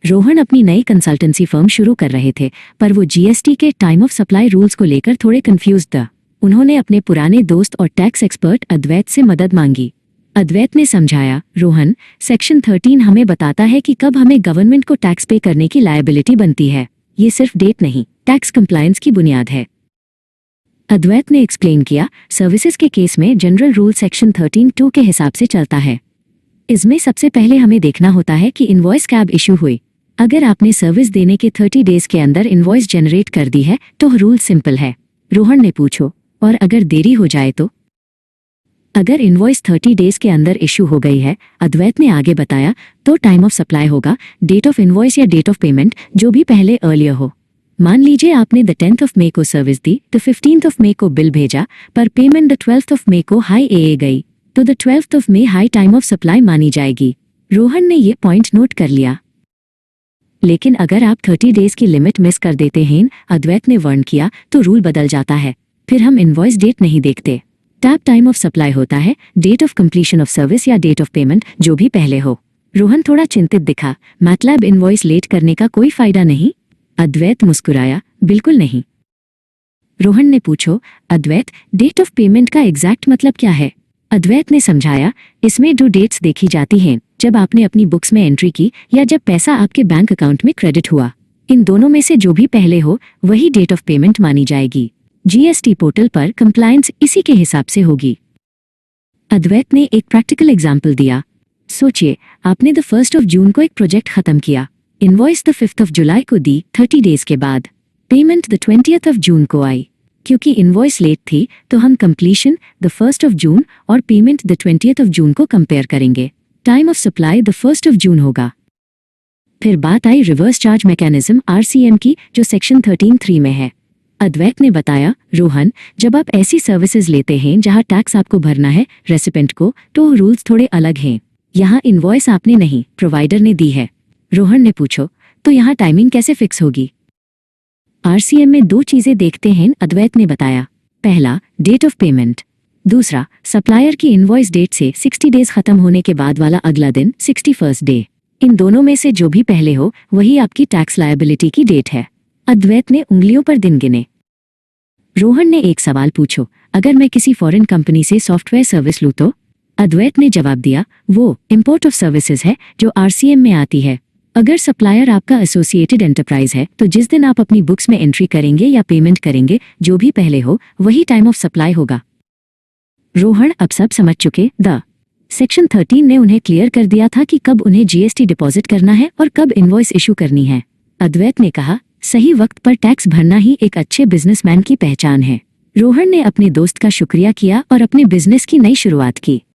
रोहन अपनी नई consultancy firm शुरू कर रहे थे, पर वो जीएसटी के टाइम ऑफ सप्लाई रूल्स को लेकर थोड़े कंफ्यूज था। उन्होंने अपने पुराने दोस्त और टैक्स एक्सपर्ट अद्वैत से मदद मांगी। अद्वैत ने समझाया, रोहन, सेक्शन 13 हमें बताता है कि कब हमें गवर्नमेंट को टैक्स पे करने की लायबिलिटी बनती है। ये सिर्फ डेट नहीं, टैक्स कंप्लायंस की बुनियाद है। अद्वैत ने एक्सप्लेन किया, सर्विसेज के केस में जनरल रूल सेक्शन 13(2) के हिसाब से चलता है। इसमें सबसे पहले हमें देखना होता है कि इनवॉइस कब इशू हुई। अगर आपने सर्विस देने के 30 डेज के अंदर इनवॉइस जनरेट कर दी है तो रूल सिंपल है। रोहन ने पूछो, और अगर देरी हो जाए तो? अगर इनवॉइस 30 डेज के अंदर इशू हो गई है, अद्वैत ने आगे बताया, तो टाइम ऑफ सप्लाई होगा डेट ऑफ इनवॉइस या डेट ऑफ पेमेंट, जो भी पहले अर्लियर हो। मान लीजिए आपने द 10th ऑफ मई को सर्विस दी, तो 15th ऑफ मई को बिल भेजा, पर पेमेंट द 12th ऑफ मई को हाई एए गई, तो द 12th ऑफ मई हाई टाइम ऑफ सप्लाई मानी जाएगी। रोहन ने ये पॉइंट नोट कर लिया। लेकिन अगर आप 30 डेज की लिमिट मिस कर देते हैं, अद्वैत ने वार्न किया, तो रूल बदल जाता है। फिर हम इनवॉइस डेट नहीं देखते। टैप टाइम ऑफ सप्लाई होता है date of completion of service या डेट ऑफ पेमेंट, जो भी पहले हो। रोहन थोड़ा चिंतित दिखा, मतलब इनवॉइस लेट करने का कोई फायदा नहीं? अद्वैत मुस्कुराया, बिल्कुल नहीं। रोहन ने पूछो, अद्वैत, डेट ऑफ पेमेंट का एग्जैक्ट मतलब क्या है? अद्वैत ने समझाया, इसमें 2 डेट्स देखी जाती हैं, जब आपने अपनी बुक्स में एंट्री की या जब पैसा आपके बैंक अकाउंट में क्रेडिट हुआ। इन दोनों में से जो भी पहले हो वही डेट ऑफ पेमेंट मानी जाएगी। जीएसटी पोर्टल पर कंप्लायंस इसी के हिसाब से होगी। अद्वैत ने एक प्रैक्टिकल एग्जाम्पल दिया। सोचिए, आपने द 1st ऑफ जून को एक प्रोजेक्ट खत्म किया, invoice the 5th of July को दी, 30 डेज के बाद। Payment the 20th of June को आई। क्योंकि इनवॉइस लेट थी तो हम completion the 1st of June और payment the 20th of June को कंपेयर करेंगे। Time of supply the 1st of June होगा। फिर बात आई रिवर्स चार्ज मैकेनिज्म आरसीएम की, जो सेक्शन 13(3) में है। अद्वैत ने बताया, रोहन, जब आप ऐसी सर्विसेज लेते हैं जहां टैक्स आपको भरना है रेसिपेंट को, तो रूल्स थोड़े अलग हैं। यहाँ इनवॉइस आपने नहीं, प्रोवाइडर ने दी है। रोहन ने पूछो, तो यहाँ टाइमिंग कैसे फिक्स होगी? आरसीएम में 2 चीजें देखते हैं, अद्वैत ने बताया। पहला, डेट ऑफ पेमेंट। दूसरा, सप्लायर की इनवॉइस डेट से 60 डेज खत्म होने के बाद वाला अगला दिन, 61st डे। इन दोनों में से जो भी पहले हो वही आपकी टैक्स लायबिलिटी की डेट है। अद्वैत ने उंगलियों पर दिन गिने। रोहन ने एक सवाल पूछो, अगर मैं किसी फॉरेन कंपनी से सॉफ्टवेयर सर्विस लूँ तो? अद्वैत ने जवाब दिया, वो इंपोर्ट ऑफ सर्विसेज है जो आरसीएम में आती है। अगर सप्लायर आपका एसोसिएटेड एंटरप्राइज है तो जिस दिन आप अपनी बुक्स में एंट्री करेंगे या पेमेंट करेंगे, जो भी पहले हो वही टाइम ऑफ सप्लाई होगा। रोहन अब सब समझ चुके। द सेक्शन 13 ने उन्हें क्लियर कर दिया था कि कब उन्हें जीएसटी डिपॉजिट करना है और कब इनवॉइस इशू करनी है। अद्वैत ने कहा, सही वक्त पर टैक्स भरना ही एक अच्छे बिजनेसमैन की पहचान है। रोहन ने अपने दोस्त का शुक्रिया किया और अपने बिजनेस की नई शुरुआत की।